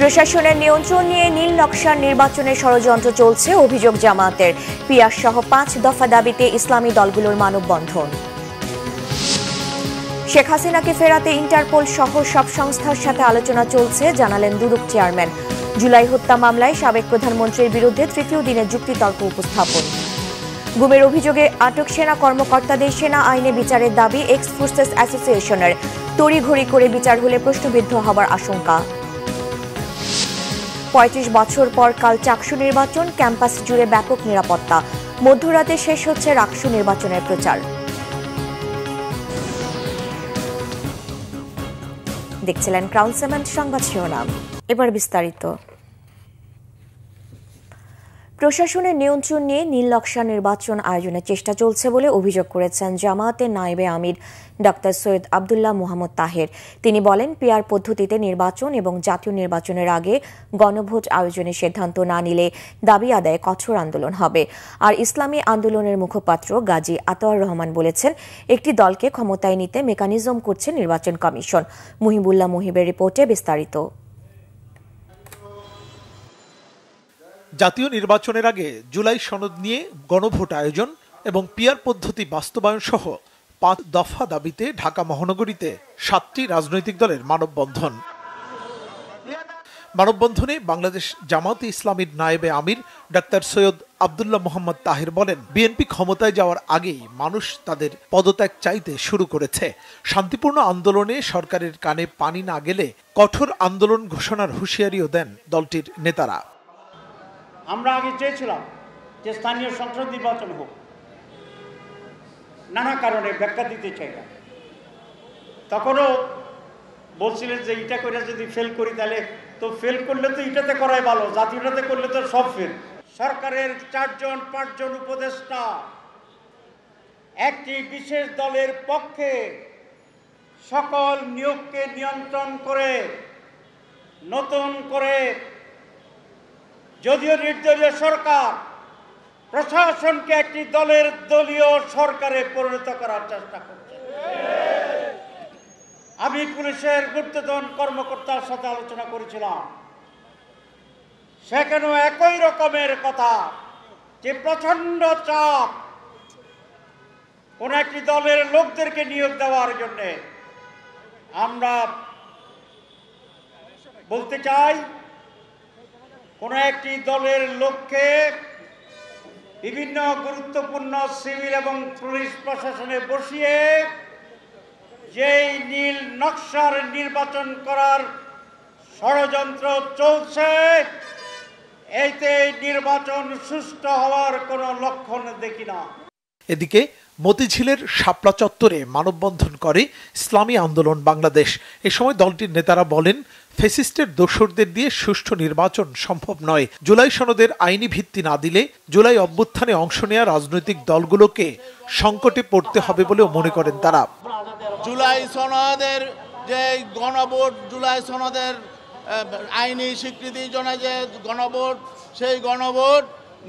প্রশাসনের নিয়ন্ত্রণ নিয়ে নীল নকশার নির্বাচনের ষড়যন্ত্র চলছে, অভিযোগ জামায়াতের। পিয়ার সহ 5 দফা দাবিতে ইসলামী দলগুলোর মানববন্ধন। শেখ হাসিনাকে ফেরাতে ইন্টারপোল সহ সব সংস্থার সাথে আলোচনা চলছে, জানালেন দুদক চেয়ারম্যান। জুলাই হত্যা মামলায় সাবেক প্রধানমন্ত্রীর বিরুদ্ধে তৃতীয় দিনে যুক্তিতর্ক উপস্থাপন। গুমের অভিযোগে আটক সেনা কর্মকর্তাদের সেনা আইনে বিচারের দাবি এক্স ফোর্সেস অ্যাসোসিয়েশনের। তড়িঘড়ি করে বিচার হলে প্রশ্নবিদ্ধ হবার আশঙ্কা। 35 বছর পর কাল চাকসু নির্বাচন, ক্যাম্পাস জুড়ে ব্যাপক নিরাপত্তা। মধ্যরাতে শেষ হচ্ছে রাকসু নির্বাচনের প্রচার। দেখছিলেন ক্রাউন সিমেন্ট সংবাদ শিরোনাম, এবার বিস্তারিত। প্রশাসনের নিয়ন্ত্রণ নিয়ে নীল নকশা নির্বাচন আয়োজনের চেষ্টা চলছে বলে অভিযোগ করেছেন জামায়াতের নায়েবে আমির ডক্টর সৈয়দ আব্দুল্লাহ মোহাম্মদ তাহের। তিনি বলেন, পিআর পদ্ধতিতে নির্বাচন এবং জাতীয় নির্বাচনের আগে গণভোট আয়োজনের সিদ্ধান্ত না নিলে দাবি আদায়ে কঠোর আন্দোলন হবে। আর ইসলামী আন্দোলনের মুখপাত্র গাজী আতোয়ার রহমান বলেছেন, একটি দলকে ক্ষমতায় নিতে মেকানিজম করছে নির্বাচন কমিশন। মুহিবুল্লাহ মুহিবের রিপোর্টে বিস্তারিত। জাতীয় নির্বাচনের আগে জুলাই সনদ নিয়ে গণভোট আয়োজন এবং পিআর পদ্ধতি বাস্তবায়ন সহ 5 দফা দাবিতে ঢাকা মহানগরীতে 7টি রাজনৈতিক দলের মানববন্ধন। মানববন্ধনে বাংলাদেশ জামায়াতে ইসলামীর নায়েবে আমির ডাক্তার সৈয়দ আব্দুল্লাহ মোহাম্মদ তাহের বলেন, বিএনপি ক্ষমতায় যাওয়ার আগেই মানুষ তাদের পদত্যাগ চাইতে শুরু করেছে। শান্তিপূর্ণ আন্দোলনে সরকারের কানে পানি না গেলে কঠোর আন্দোলন ঘোষণার হুঁশিয়ারিও দেন দলটির নেতারা। আমরা আগে চেয়েছিলাম যে স্থানীয় সংসদ নির্বাচন হোক, নানা কারণে ব্যাখ্যা দিতে চাই না। তখনও বলছিলেন যে এটা করে যদি ফেল করি তাহলে তো ফেল করলে তো এটাতে করাই ভালো, জাতীয়টাতে করলে তো সব ফেল। সরকারের 4-5 উপদেষ্টা একটি বিশেষ দলের পক্ষে সকল নিয়োগকে নিয়ন্ত্রণ করে নতুন করে যদিও নির্দলীয় সরকার প্রশাসনকে একটি দলের দলীয় সরকারে পরিণত করার চেষ্টা করছে। আমি পুলিশের ঊর্ধ্বতন কর্মকর্তার সাথে আলোচনা করেছিলাম, সেখানেও একই রকমের কথা যে প্রচন্ড চাপ কোন একটি দলের লোকদেরকে নিয়োগ দেওয়ার জন্য। আমরা বলতে চাই, কোন একটি দলের লোককে বিভিন্ন গুরুত্বপূর্ণ সিভিল এবং পুলিশ প্রশাসনে বসিয়ে যেই নীল নকশার নির্বাচন করার ষড়যন্ত্র চলছে, এতে নির্বাচন সুষ্ঠু হওয়ার কোনো লক্ষণ দেখি না। এদিকে মতিঝিলের শাপলা চত্বরে মানববন্ধন করে ইসলামী আন্দোলন বাংলাদেশ। এ সময় দলটির নেতারা বলেন, ফ্যাসিস্টের দোসরদের দিয়ে সুষ্ঠু নির্বাচন সম্ভব নয়। জুলাই সনদের আইনি ভিত্তি না দিলে জুলাই অভ্যুত্থানে অংশ নেওয়া রাজনৈতিক দলগুলোকে সংকটে পড়তে হবে বলেও মনে করেন তারা। জুলাই সনদের যে গণভোট, জুলাই সনদের আইনি স্বীকৃতির জন্য যে গণভোট, সেই গণভোট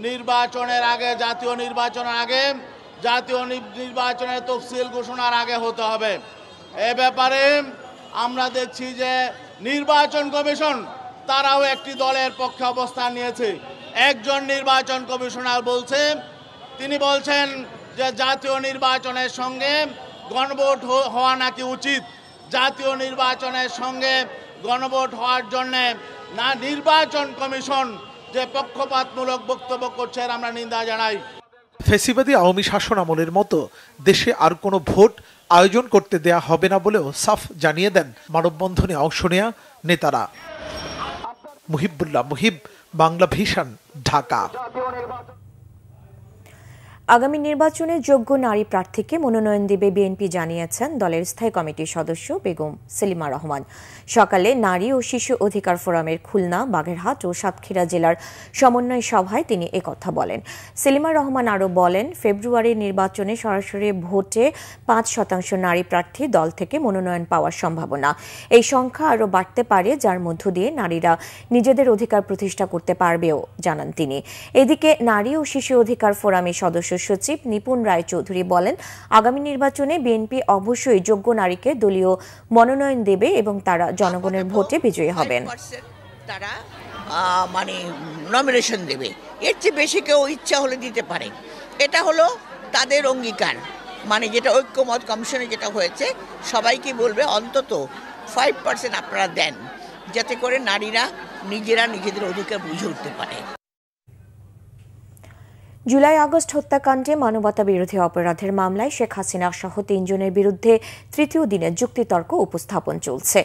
নির্বাচনের আগে, জাতীয় নির্বাচনের আগে, জাতীয় নির্বাচনের তফসিল ঘোষণার আগে হতে হবে। এ ব্যাপারে আমরা দেখছি যে নির্বাচন কমিশন তারাও একটি দলের পক্ষে অবস্থান নিয়েছে। একজন নির্বাচন কমিশনার তিনি বলছেন যে জাতীয় নির্বাচনের সঙ্গে গণভোট হওয়া নাকি উচিত। জাতীয় নির্বাচনের সঙ্গে গণভোট হওয়ার জন্য না নির্বাচন কমিশন যে পক্ষপাতমূলক বক্তব্য করছে, আমরা নিন্দা জানাই। ফ্যাসিবাদী আওয়ামী শাসন আমলের মতো দেশে আর কোনো ভোট আয়োজন করতে দেয়া হবে না বলেও সাফ জানিয়ে দেন মানববন্ধনে অংশ নেয়া নেতারা। মুহিবুল্লাহ মুহিব, বাংলা ভিশন, ঢাকা। আগামী নির্বাচনে যোগ্য নারী প্রার্থীকে মনোনয়ন দেবে বিএনপি, জানিয়েছেন দলের স্থায়ী কমিটির সদস্য বেগম সেলিমা রহমান। সকালে নারী ও শিশু অধিকার ফোরামের খুলনা, বাগেরহাট ও সাতক্ষীরা জেলার সমন্বয় সভায় তিনি একথা বলেন। সেলিমা রহমান আরও বলেন, ফেব্রুয়ারির নির্বাচনে সরাসরি ভোটে 5% নারী প্রার্থী দল থেকে মনোনয়ন পাওয়ার সম্ভাবনা। এই সংখ্যা আরও বাড়তে পারে, যার মধ্য দিয়ে নারীরা নিজেদের অধিকার প্রতিষ্ঠা করতে পারবেও, জানান তিনি। এদিকে নারী ও শিশু অধিকার ফোরামের সদস্য সচিব নিপুণ রায়চৌধুরী বলেন, আগামী নির্বাচনে বিএনপি অবশ্যই যোগ্য নারীকে দলীয় মনোনয়ন দেবে এবং তারা জনগণের ভোটে বিজয়ী হবেন। তারা মানে নমিনেশন দেবে, এর চেয়ে বেশি কেউ ইচ্ছা হলে দিতে পারে। এটা হলো তাদের অঙ্গীকার, মানে যেটা ঐক্যমত কমিশনে যেটা হয়েছে, সবাইকে বলবে অন্তত 5% আপনারা দেন, যাতে করে নারীরা নিজেরা নিজেদের অধিকার বুঝে উঠতে পারে। জুলাই আগস্ট হত্যাকাণ্ডে মানবতা বিরোধী অপরাধের মামলায় শেখ হাসিনা সহ 3 জনের বিরুদ্ধে তৃতীয় দিনের যুক্তিতর্ক উপস্থাপন চলছে।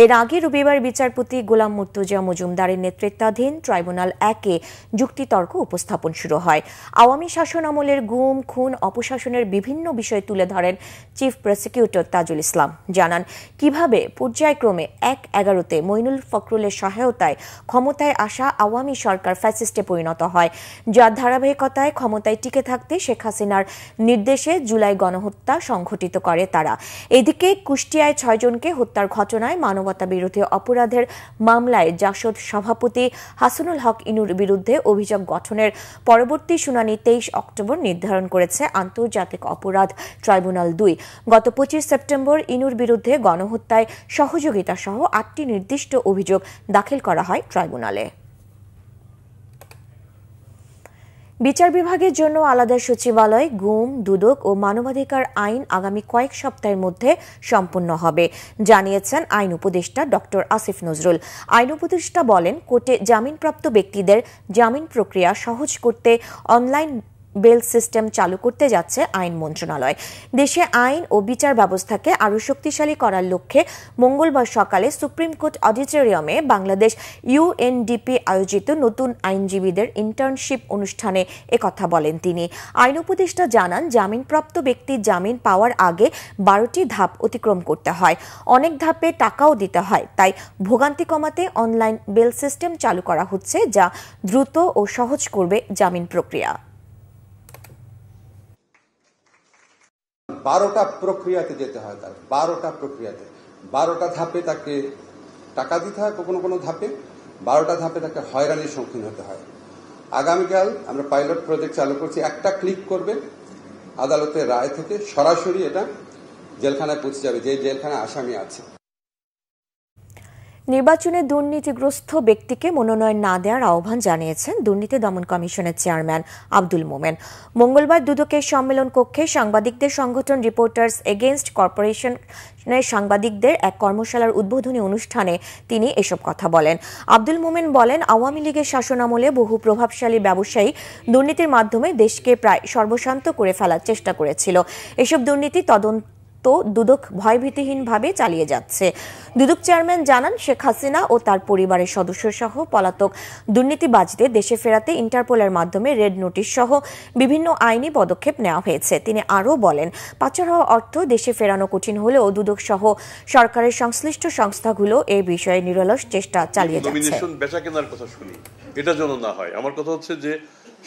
এর আগে রবিবার বিচারপতি গোলাম মুর্তজা মজুমদারের নেতৃত্বাধীন ট্রাইব্যুনাল 1-এ যুক্তিতর্ক উপস্থাপন শুরু হয়। আওয়ামী শাসন আমলের গুম, খুন, অপশাসনের বিভিন্ন বিষয় তুলে ধরেন চিফ প্রসিকিউটর তাজুল ইসলাম। জানান কিভাবে পর্যায়ক্রমে 1/11-তে মইনুল ফখরুলের সহায়তায় ক্ষমতায় আসা আওয়ামী সরকার ফ্যাসিস্টে পরিণত হয়, যার ধারাবাহিকতায় ক্ষমতায় টিকে থাকতে শেখ হাসিনার নির্দেশে জুলাই গণহত্যা সংঘটিত করে তারা। এদিকে কুষ্টিয়ায় 6 জনকে হত্যার ঘটনায় মানবতা বিরোধী অপরাধের মামলায় জাসদ সভাপতি হাসানুল হক ইনুর বিরুদ্ধে অভিযোগ গঠনের পরবর্তী শুনানি 23 অক্টোবর নির্ধারণ করেছে আন্তর্জাতিক অপরাধ ট্রাইব্যুনাল 2। গত 25 সেপ্টেম্বর ইনুর বিরুদ্ধে গণহত্যায় সহযোগিতা সহ 8টি নির্দিষ্ট অভিযোগ দাখিল করা হয় ট্রাইব্যুনালে। বিচার বিভাগের জন্য আলাদা সচিবালয়, গুম, দুদক ও মানবাধিকার আইন আগামী কয়েক সপ্তাহের মধ্যে সম্পন্ন হবে, জানিয়েছেন আইন উপদেষ্টা ডক্টর আসিফ নজরুল। আইন উপদেষ্টা বলেন, কোর্টে জামিনপ্রাপ্ত ব্যক্তিদের জামিন প্রক্রিয়া সহজ করতে অনলাইন বেল সিস্টেম চালু করতে যাচ্ছে আইন মন্ত্রণালয়। দেশে আইন ও বিচার ব্যবস্থাকে আরও শক্তিশালী করার লক্ষ্যে মঙ্গলবার সকালে সুপ্রিম কোর্ট অডিটোরিয়ামে বাংলাদেশ ইউএনডিপি আয়োজিত নতুন আইনজীবীদের ইন্টার্নশিপ অনুষ্ঠানে একথা বলেন তিনি। আইন উপদেষ্টা জানান, জামিনপ্রাপ্ত ব্যক্তি জামিন পাওয়ার আগে 12টি ধাপ অতিক্রম করতে হয়, অনেক ধাপে টাকাও দিতে হয়। তাই ভোগান্তি কমাতে অনলাইন বেল সিস্টেম চালু করা হচ্ছে, যা দ্রুত ও সহজ করবে জামিন প্রক্রিয়া। 12টা প্রক্রিয়াতে যেতে হয়, তার 12টা প্রক্রিয়াতে 12টা ধাপে তাকে টাকা দিতে হয়, কোনো ধাপে 12টা ধাপে তাকে হয়রানির সম্মুখীন হতে হয়। আগামীকাল আমরা পাইলট প্রজেক্ট চালু করছি, একটা ক্লিক করবে আদালতের রায় থেকে সরাসরি এটা জেলখানায় পৌঁছে যাবে, যে জেলখানায় আসামি আছে। নির্বাচনে দুর্নীতিগ্রস্ত ব্যক্তিকে মনোনয়ন না দেওয়ার আহ্বান জানিয়েছেন দুর্নীতি দমন কমিশনের চেয়ারম্যান আব্দুল মোমেন। মঙ্গলবার দুদকের সম্মেলন কক্ষে সাংবাদিকদের সংগঠন রিপোর্টার্স এগেইনস্ট কর্পোরেশনের সাংবাদিকদের এক কর্মশালার উদ্বোধনী অনুষ্ঠানে তিনি এসব কথা বলেন। আব্দুল মোমেন বলেন, আওয়ামী লীগের শাসনামলে বহু প্রভাবশালী ব্যবসায়ী দুর্নীতির মাধ্যমে দেশকে প্রায় সর্বশান্ত করে ফেলার চেষ্টা করেছিল। এসব দুর্নীতি তদন্ত দুদক ভয়ভীতিহীনভাবে চালিয়ে যাচ্ছে। দুদক চেয়ারম্যান জানান, শেখ হাসিনা ও তার পরিবারের সদস্য সহ পলাতক দুর্নীতিবাজদের দেশে ফেরাতে ইন্টারপোলের মাধ্যমে রেড নোটিশ সহ বিভিন্ন আইনি পদক্ষেপ নেওয়া হয়েছে। তিনি আরও বলেন, পাচার হওয়া অর্থ দেশে ফেরানো কঠিন হলেও দুদক সহ সরকারের সংশ্লিষ্ট সংস্থাগুলো এই বিষয়ে নিরলস চেষ্টা চালিয়ে যাচ্ছে। বেচা কেনার কথা শুনি, এটা যেন না হয়। আমার কথা হচ্ছে যে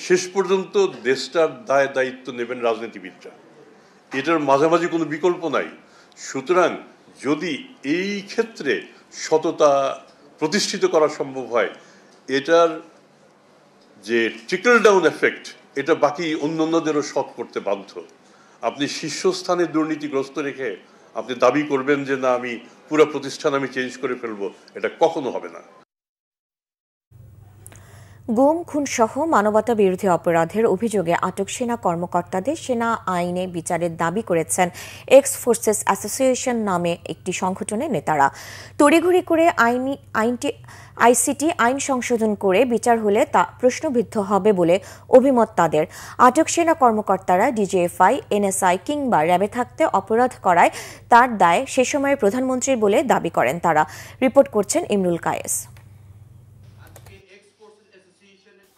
শেষ পর্যন্ত দেশটার দায়িত্ব নেবেন রাজনীতিবিদরা, এটার মাঝামাঝি কোনো বিকল্প নাই। সুতরাং যদি এই ক্ষেত্রে সততা প্রতিষ্ঠিত করা সম্ভব হয়, এটার যে ট্রিকল ডাউন এফেক্ট, এটা বাকি অন্যান্যদেরও সৎ করতে বাধ্য। আপনি শীর্ষস্থানে দুর্নীতিগ্রস্ত রেখে আপনি দাবি করবেন যে না, আমি পুরো প্রতিষ্ঠান আমি চেঞ্জ করে ফেলবো, এটা কখনো হবে না। গুম, খুন সহ মানবতা বিরোধী অপরাধের অভিযোগে আটক সেনা কর্মকর্তাদের সেনা আইনে বিচারের দাবি করেছেন এক্স ফোর্সেস অ্যাসোসিয়েশন নামে একটি সংগঠনের নেতারা। তড়িঘড়ি করে আইসিটি আইন সংশোধন করে বিচার হলে তা প্রশ্নবিদ্ধ হবে বলে অভিমত তাদের। আটক সেনা কর্মকর্তারা ডিজিএফআই, এনএসআই কিংবা র্যাবে থাকতে অপরাধ করায় তার দায় সে সময়ের প্রধানমন্ত্রীর বলে দাবি করেন তারা। রিপোর্ট করছেন ইমরুল কায়েস।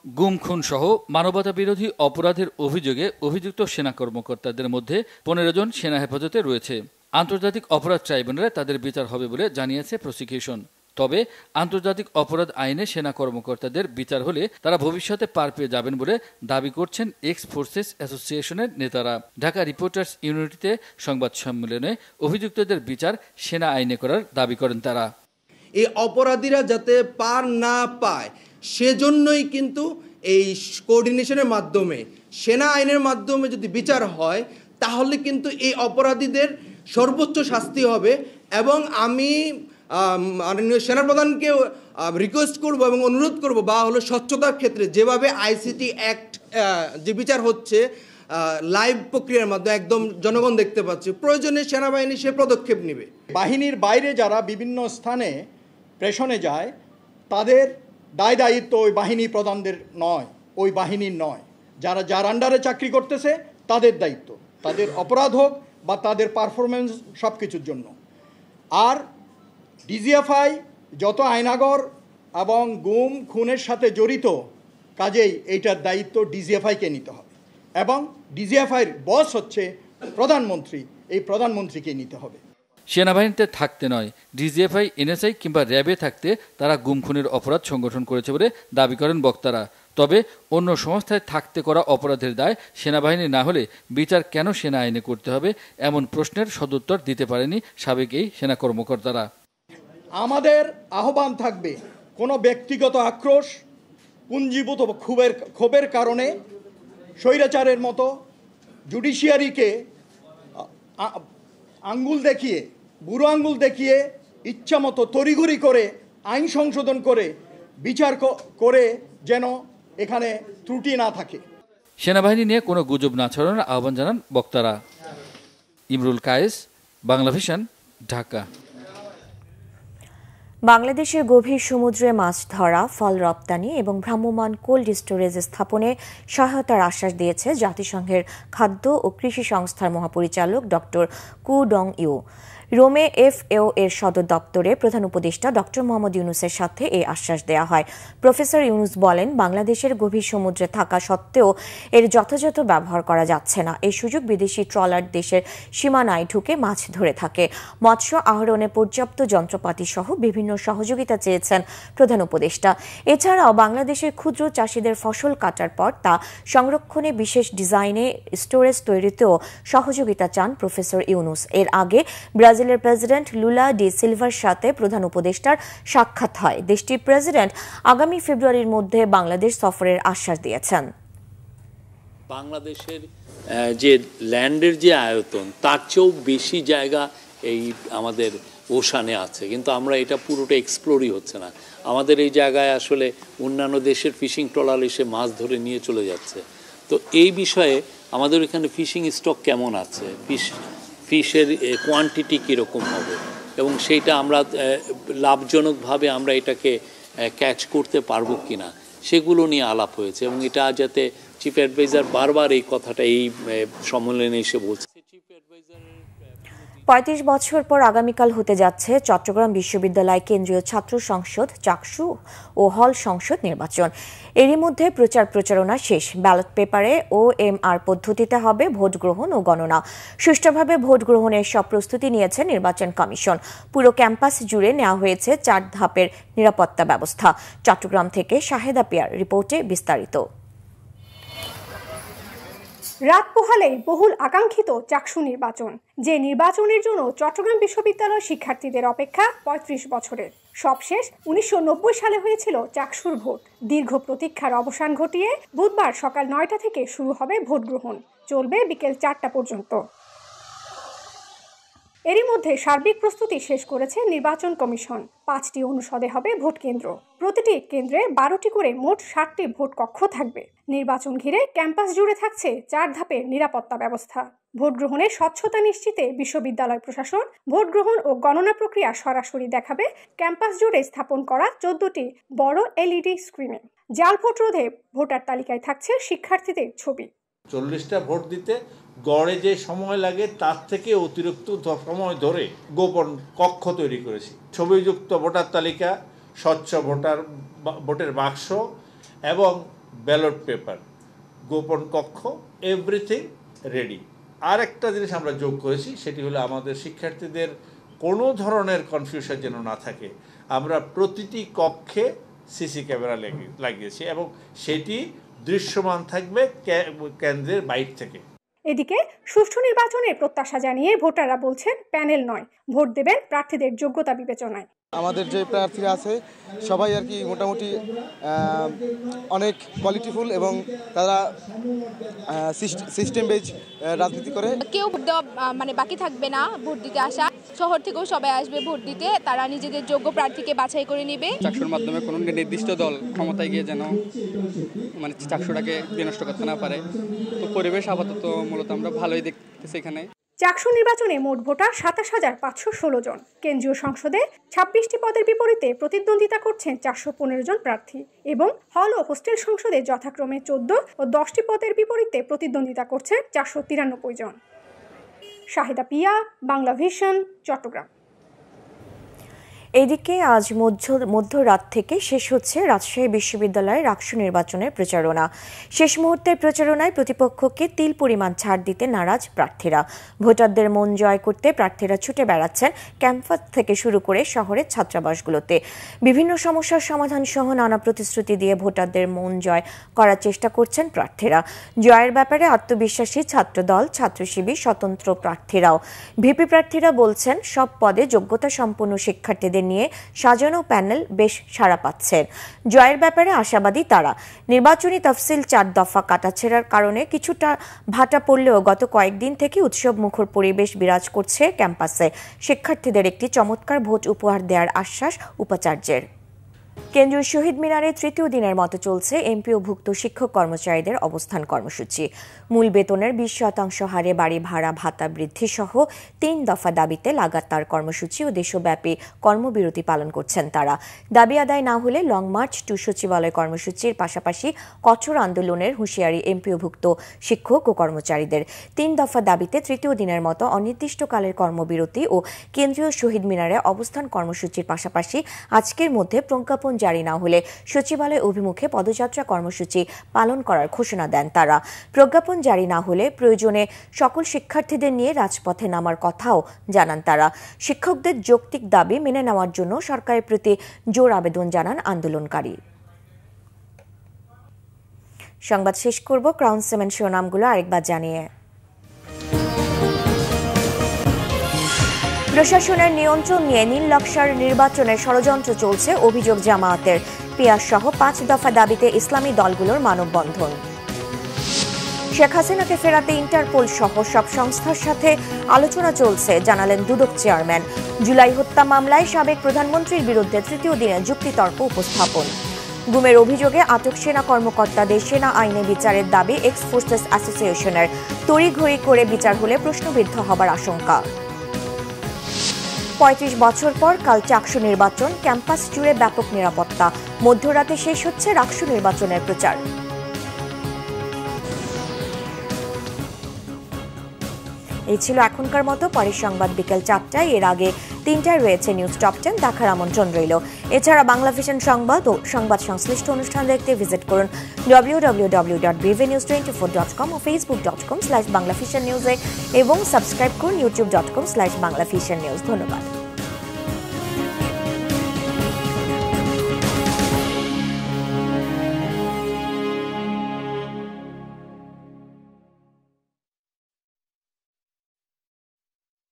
গুম, খুন সহ মানবতা বিরোধী অপরাধের অভিযোগে অভিযুক্ত সেনা কর্মকর্তাদের মধ্যে 15 জন সেনা হেফাজতে রয়েছে। আন্তর্জাতিক অপরাধ ট্রাইব্যুনালে তাদের বিচার হবে বলে জানিয়েছে প্রসিকিউশন। তবে আন্তর্জাতিক অপরাধ আইনে সেনা কর্মকর্তাদের বিচার হলে তারা ভবিষ্যতে পার পেয়ে যাবেন বলে দাবি করছেন এক্স ফোর্সেস অ্যাসোসিয়েশনের নেতারা। ঢাকা রিপোর্টার্স ইউনিটিতে সংবাদ সম্মেলনে অভিযুক্তদের বিচার সেনা আইনে করার দাবি করেন তারা। এই অপরাধীরা যাতে পার না পায় সেজন্যই কিন্তু এই কোঅর্ডিনেশনের মাধ্যমে সেনা আইনের মাধ্যমে যদি বিচার হয় তাহলে কিন্তু এই অপরাধীদের সর্বোচ্চ শাস্তি হবে। এবং আমি মাননীয় সেনাপ্রধানকে রিকোয়েস্ট করব এবং অনুরোধ করব, বা হলো স্বচ্ছতার ক্ষেত্রে যেভাবে আইসিটি অ্যাক্ট যে বিচার হচ্ছে লাইভ প্রক্রিয়ার মাধ্যমে একদম জনগণ দেখতে পাচ্ছে, প্রয়োজনে সেনাবাহিনী সে পদক্ষেপ নেবে। বাহিনীর বাইরে যারা বিভিন্ন স্থানে প্রেষণে যায় তাদের দায় দায়িত্ব ওই বাহিনী প্রধানদের নয়, ওই বাহিনীর নয়। যার আন্ডারে চাকরি করতেছে তাদের দায়িত্ব, তাদের অপরাধ হোক বা তাদের পারফরমেন্স সব কিছুর জন্য। আর ডিজিএফআই যত আয়নাগর এবং গুম খুনের সাথে জড়িত, কাজেই এইটার দায়িত্ব ডিজিএফআইকে নিতে হবে এবং ডিজিএফআইয়ের বস হচ্ছে প্রধানমন্ত্রী, এই প্রধানমন্ত্রীকে নিতে হবে। সেনাবাহিনীতে থাকতে নয়, ডিজিএফআই, এনএসআই কিংবা র্যাবে থাকতে তারা গুম খুনের অপরাধ সংগঠন করেছে বলে দাবি করেন বক্তারা। তবে অন্য সংস্থায় থাকতে করা অপরাধের দায় সেনাবাহিনী না হলে বিচার কেন সেনা আইনে করতে হবে, এমন প্রশ্নের সদুত্তর দিতে পারেনি সাবেক এই সেনা কর্মকর্তারা। আমাদের আহ্বান থাকবে, কোনো ব্যক্তিগত আক্রোশ, পুঞ্জীভূত ক্ষোভের কারণে স্বৈরাচারের মতো জুডিশিয়ারিকে আঙ্গুল দেখিয়ে, বুড়ো আঙ্গুল দেখিয়ে ইচ্ছামতো তড়িঘড়ি করে আইন সংশোধন করে বিচার করে যেন এখানে ত্রুটি না থাকে। সেনাবাহিনী নিয়ে কোনো গুজব না ছড়ানোর আহ্বান জানান বক্তারা। ইমরুল কায়েস, বাংলা ভিশন, ঢাকা। বাংলাদেশের গভীর সমুদ্রে মাছ ধরা, ফল রপ্তানি এবং ভ্রাম্যমাণ কোল্ড স্টোরেজ স্থাপনে সহায়তার আশ্বাস দিয়েছে জাতিসংঘের খাদ্য ও কৃষি সংস্থার মহাপরিচালক ডক্টর কু ডং ইউ। রোমে FAO এর সদর দপ্তরে প্রধান উপদেষ্টা ডক্টর মোহাম্মদ ইউনুসের সাথে এই আশ্বাস দেওয়া হয়। প্রফেসর ইউনুস বলেন, বাংলাদেশের গভীর সমুদ্রে থাকা সত্ত্বেও এর যথাযথ ব্যবহার করা যাচ্ছে না। এই সুযোগ বিদেশি ট্রলার দেশের সীমানায় ঢুকে মাছ ধরে থাকে। মৎস্য আহরণে পর্যাপ্ত যন্ত্রপাতি সহ বিভিন্ন সহযোগিতা চেয়েছেন প্রধান উপদেষ্টা। এছাড়াও বাংলাদেশের ক্ষুদ্র চাষিদের ফসল কাটার পর তা সংরক্ষণে বিশেষ ডিজাইনে স্টোরেজ তৈরিতেও সহযোগিতা চান প্রফেসর ইউনুস। এর আগে ব্রাজিলের প্রেসিডেন্ট লুলা ডি সিলভার সাথে প্রধান উপদেষ্টার সাক্ষাৎ হয়। দেশটির প্রেসিডেন্ট আগামী ফেব্রুয়ারির মধ্যে বাংলাদেশ সফরের আশ্বাস দিয়েছেন। বাংলাদেশের যে ল্যান্ডের যে আয়তন, তার চেয়েও বেশি জায়গা এই আমাদের ওশানে আছে, কিন্তু আমরা এটা পুরোটা এক্সপ্লোরই হচ্ছে না। আমাদের এই জায়গায় আসলে অন্যান্য দেশের ফিশিং ট্রলার এসে মাছ ধরে নিয়ে চলে যাচ্ছে। তো এই বিষয়ে আমাদের এখানে ফিশিং স্টক কেমন আছে, ফিশের কোয়ান্টিটি কীরকম হবে, এবং সেইটা আমরা লাভজনকভাবে আমরা এটাকে ক্যাচ করতে পারবো কিনা, সেগুলো নিয়ে আলাপ হয়েছে। এবং এটা যাতে চিফ অ্যাডভাইজার বারবার এই কথাটা এই সম্মেলনে এসে বলছে। ৩৫ বছর পর আগামীকাল হতে যাচ্ছে চট্টগ্রাম বিশ্ববিদ্যালয় কেন্দ্রীয় ছাত্র সংসদ, চাকসু ও হল সংসদ নির্বাচন। এরই মধ্যে প্রচারণা শেষ। ব্যালট পেপারে OMR পদ্ধতিতে হবে ভোট গ্রহণ ও গণনা। সুষ্ঠুভাবে ভোট গ্রহণের সব প্রস্তুতি নিয়েছে নির্বাচন কমিশন। পুরো ক্যাম্পাস জুড়ে নেওয়া হয়েছে 4 ধাপের নিরাপত্তা ব্যবস্থা। চট্টগ্রাম থেকে শাহেদা পিয়ার রিপোর্টে বিস্তারিত। রাত পোহালেই বহুল আকাঙ্ক্ষিত চাকসু নির্বাচন, যে নির্বাচনের জন্য চট্টগ্রাম বিশ্ববিদ্যালয়ের শিক্ষার্থীদের অপেক্ষা ৩৫ বছরের। সবশেষ ১৯৯০ সালে হয়েছিল চাকসুর ভোট। দীর্ঘ প্রতীক্ষার অবসান ঘটিয়ে বুধবার সকাল ৯টা থেকে শুরু হবে ভোট গ্রহণ, চলবে বিকেল ৪টা পর্যন্ত। এরই মধ্যে সার্বিক প্রস্তুতি শেষ করেছে নির্বাচন কমিশন। 5টি অনুষদে হবে ভোট কেন্দ্র। প্রতিটি কেন্দ্রে 12টি করে মোট 60টি ভোট কক্ষ থাকবে। নির্বাচন ঘিরে ক্যাম্পাস জুড়ে থাকছে 4 ধাপের নিরাপত্তা ব্যবস্থা। ভোট গ্রহণের স্বচ্ছতা নিশ্চিতে বিশ্ববিদ্যালয় প্রশাসন ভোট গ্রহণ ও গণনা প্রক্রিয়া সরাসরি দেখাবে ক্যাম্পাস জুড়ে স্থাপন করা 14টি বড় LED স্ক্রিনে। জাল ভোট রোধে ভোটার তালিকায় থাকছে শিক্ষার্থীদের ছবি। 40টা ভোট দিতে গড়ে যে সময় লাগে তার থেকে অতিরিক্ত সময় ধরে গোপন কক্ষ তৈরি করেছি। ছবিযুক্ত ভোটার তালিকা, স্বচ্ছ ভোটের বাক্স এবং ব্যালট পেপার, গোপন কক্ষ, এভরিথিং রেডি। আর একটা জিনিস আমরা যোগ করেছি, সেটি হলো আমাদের শিক্ষার্থীদের কোনো ধরনের কনফিউশন যেন না থাকে। আমরা প্রতিটি কক্ষে সিসি ক্যামেরা লাগিয়েছি এবং সেটি দৃশ্যমান থাকবে কেন্দ্রের বাইরে থেকে। এদিকে সুষ্ঠু নির্বাচনের প্রত্যাশা জানিয়ে ভোটাররা বলছেন প্যানেল নয়, ভোট দেবেন প্রার্থীদের যোগ্যতা বিবেচনায়। আমাদের যে প্রার্থীরা আছে সবাই আর কি মোটামুটি অনেক কোয়ালিটিফুল এবং তারা সিস্টেম বেজ রাজনীতি করে। কেউ ভোট দেওয়া বাকি থাকবে না, ভোট দিতে আসা। শহর থেকেও সবাই আসবে ভোট দিতে, তারা নিজেদের যোগ্য প্রার্থীকে বাছাই করে নেবে। চাকসুর মাধ্যমে কোনো নির্দিষ্ট দল ক্ষমতায় গিয়ে যেন মানে চাকসুটাকে বিনষ্ট করতে না পারে। তো পরিবেশ আপাতত মূলত আমরা ভালোই দেখতেছি এখানে। চাকসু নির্বাচনে মোট ভোটার ২৭,৫১৬ জন। কেন্দ্রীয় সংসদে ২৬টি পদের বিপরীতে প্রতিদ্বন্দ্বিতা করছেন ৪১৫ জন প্রার্থী এবং হল ও হোস্টেল সংসদে যথাক্রমে ১৪ ও ১০টি পদের বিপরীতে প্রতিদ্বন্দ্বিতা করছেন ৪৯৩ জন। শাহিদা পিয়া, বাংলা ভিশন, চট্টগ্রাম। এদিকে আজ মধ্যরাত থেকে শেষ হচ্ছে রাজশাহী বিশ্ববিদ্যালয়ের রাকসু নির্বাচনের প্রচারণা। শেষ মুহূর্তের প্রচারণায় প্রতিপক্ষকে তিল পরিমাণ ছাড় দিতে নারাজ প্রার্থীরা। ভোটারদের মন জয় করতে প্রার্থীরা ছুটে বেড়াচ্ছেন ক্যাম্পাস থেকে শুরু করে শহরের ছাত্রাবাসগুলোতে। বিভিন্ন সমস্যার সমাধান সহ নানা প্রতিশ্রুতি দিয়ে ভোটারদের মন জয় করার চেষ্টা করছেন প্রার্থীরা। জয়ের ব্যাপারে আত্মবিশ্বাসী ছাত্রদল, ছাত্র শিবির, স্বতন্ত্র প্রার্থীরাও। ভিপি প্রার্থীরা বলছেন সব পদে যোগ্যতা সম্পন্ন শিক্ষার্থীদের নিয়ে সাজানো প্যানেল বেশ সাড়া পাচ্ছেন। জয়ের ব্যাপারে আশাবাদী তারা। নির্বাচনী তফসিল ৪ দফা কাটাছেড়ার কারণে কিছুটা ভাটা পড়লেও গত কয়েকদিন থেকে উৎসব মুখর পরিবেশ বিরাজ করছে ক্যাম্পাসে। শিক্ষার্থীদের একটি চমৎকার ভোট উপহার দেওয়ার আশ্বাস উপাচার্যের। কেন্দ্রীয় শহীদ মিনারে তৃতীয় দিনের মতো চলছে এমপিওভুক্ত শিক্ষক কর্মচারীদের অবস্থান কর্মসূচি। মূল বেতনের ২০% হারে বাড়ি ভাড়া ভাতা বৃদ্ধি সহ ৩ দফা দাবিতে লাগাতার কর্মসূচি ও দেশব্যাপী কর্মবিরতি পালন করছেন তারা। দাবি আদায় না হলে লং মার্চ টু সচিবালয় কর্মসূচির পাশাপাশি কঠোর আন্দোলনের হুঁশিয়ারি এমপিওভুক্ত শিক্ষক ও কর্মচারীদের। ৩ দফা দাবিতে তৃতীয় দিনের মতো অনির্দিষ্টকালের কর্মবিরতি ও কেন্দ্রীয় শহীদ মিনারে অবস্থান কর্মসূচির পাশাপাশি আজকের মধ্যে প্রজ্ঞাপন জারি না হলে সচিবালয় অভিমুখে পদযাত্রা কর্মসূচি পালন করার ঘোষণা দেন তারা। প্রজ্ঞাপন জারি না হলে প্রয়োজনে সকল শিক্ষার্থীদের নিয়ে রাজপথে নামার কথাও জানান তারা। শিক্ষকদের যৌক্তিক দাবি মেনে নেওয়ার জন্য সরকারের প্রতি জোর আবেদন জানান আন্দোলনকারী। সংবাদ শেষ করব ক্রাউন সিমেন্ট শিরোনামগুলো আরেকবার জানিয়ে। প্রশাসনের নিয়ন্ত্রণ নিয়ে নীল নকশার নির্বাচনে ষড়যন্ত্র চলছে অভিযোগ জামায়াতের। পিয়াজ সহ ৫ দফা দাবিতে ইসলামী দলগুলোর মানববন্ধন। শেখ হাসিনাকে ফেরাতে ইন্টারপোল সহ সব সংস্থার সাথে আলোচনা চলছে জানালেন দুদক চেয়ারম্যান। জুলাই হত্যা মামলায় সাবেক প্রধানমন্ত্রীর বিরুদ্ধে তৃতীয় দিনে যুক্তিতর্ক উপস্থাপন। গুমের অভিযোগে আটক সেনা কর্মকর্তাদের সেনা আইনে বিচারের দাবি এক্স ফোর্সেস অ্যাসোসিয়েশনের। তড়িঘড়ি করে বিচার হলে প্রশ্নবিদ্ধ হবার আশঙ্কা। ৩৫ বছর পর কাল চাকসু নির্বাচন, ক্যাম্পাস জুড়ে ব্যাপক নিরাপত্তা। মধ্যরাতে শেষ হচ্ছে রাকসু নির্বাচনের প্রচার। এই ছিল এখনকার মতো। পরের সংবাদ বিকেল ৪টায়। এর আগে ৩টায় রয়েছে নিউজ টপ 10, দেখার আমন্ত্রণ রইল। এছাড়া বাংলা ভিশন সংবাদ ও সংবাদ সংশ্লিষ্ট অনুষ্ঠান দেখতে ভিজিট করুন www.bvnews24.com ও facebook.com/banglavisionnews এবং সাবস্ক্রাইব করুন youtube.com/banglavisionnews। ধন্যবাদ।